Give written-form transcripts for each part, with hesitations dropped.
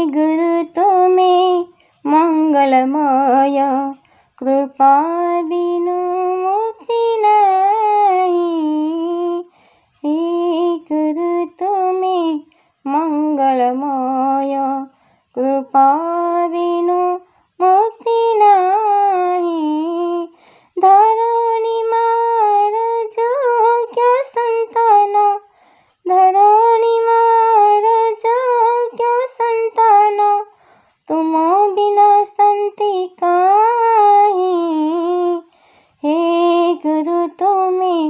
गुरु तुम्हें मंगलमय, कृपा बिनु मुक्ति नहीं। हे गुरु तुम्हें मंगलमय, कृपा बिनु मुक्ति नहीं। धरणी मार जोग्य संतान, धरणी मार जोग्य संतान, तुम बिना शांति काहि। हे गुरु तुम्हें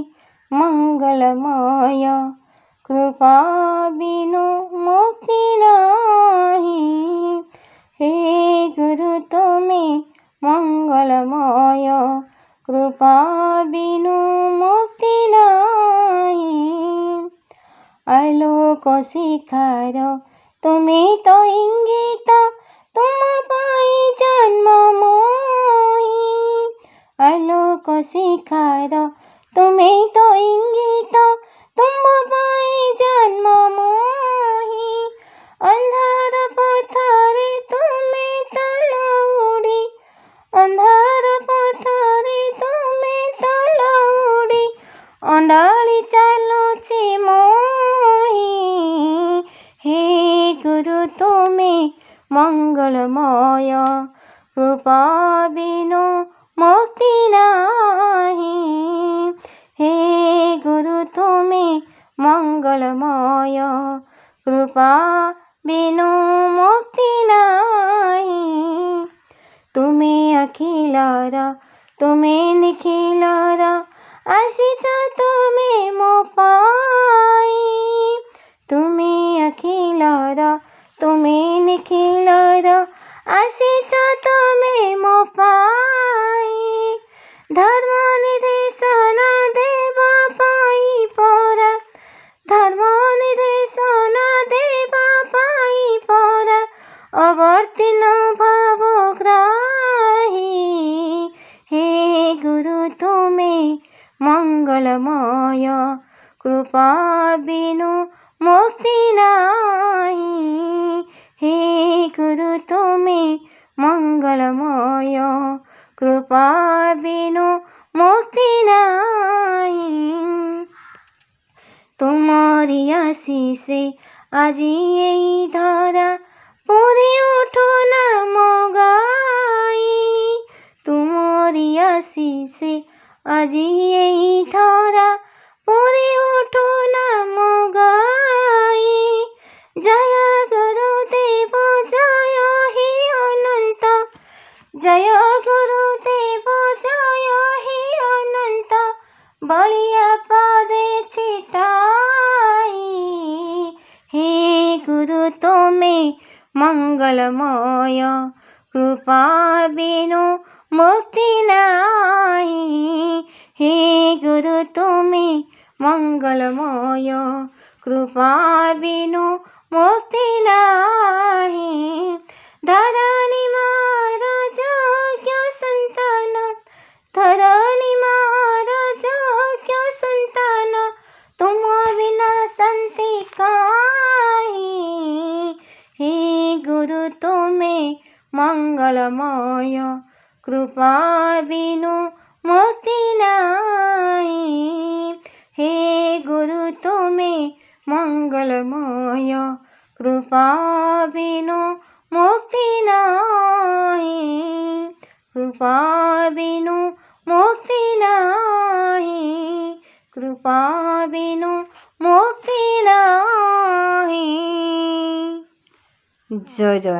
मंगलमय, कृपा बिनु मुक्ति नहीं। हे गुरु तुम्हें मंगलमय, कृपा बिनु मुक्ति नहीं। आलोक शिखार तुम्हें तो इंगित, तुम पाई जन्म मोहि। आलोक शिखार तुम्हें तो इंगित, तुम पाई जन्म मोहि। अंधार पथरे तुम्हें तलौड़ी, अंधार पथरे तुम्हें तलौड़ी, अंडाली चालुछि मोहि। हे गुरु तुम्हें मंगलमय, कृपा बिनु मुक्ति नहीं। हे गुरु तुम्हें मंगलमय, कृपा बिनु मुक्ति नहीं। तुम्हें अखिलार तुम्हें निखिलार, आशिष तुम्हें मो पाई। तुम्हें अखिलार तुम्हें निखिलार, आशिष तुम्हें मो पाई। धर्म निर्देशन देवा पाई परा, धर्म निर्देशन देवा पाई परा, अवर्तिन भावग्राही। हे गुरु तुम्हें मंगलमय, कृपा बिनु मुक्ति नहीं। हे गुरु तुम्हें मंगलमय, कृपा बिनु मुक्ति नहीं। तुम्हारी आशीष আজি এই ধরা, পড়ে ওঠো নাম গাই। তোমারি আশিসে আজি এই ধরা, পড়ে ওঠো নাম গাই। জয় গুরুদেব জয় হে অনন্ত, জয় গুরুদেব জয় হে অনন্ত, বলিয়া পদে ছিটাই। हे गुरु तुम्हें मंगलमय, कृपा बिनु मुक्ति नहीं। हे गुरु तुम्हें मंगलमय, कृपा बिनु मुक्ति नहीं। धरणी मार जोग्य संतान, धरणी मार जोग्य संतान, तुम बिना शांति काहि। हे गुरु तुम्हें मंगलमय, कृपा बिनु मुक्ति नहीं। हे गुरु तुम्हें मंगलमय, कृपा बिनु मुक्ति नहीं। कृपा बिनु मुक्ति नहीं, कृपा बिनु मुक्ति नहीं। जय जगन्नाथ।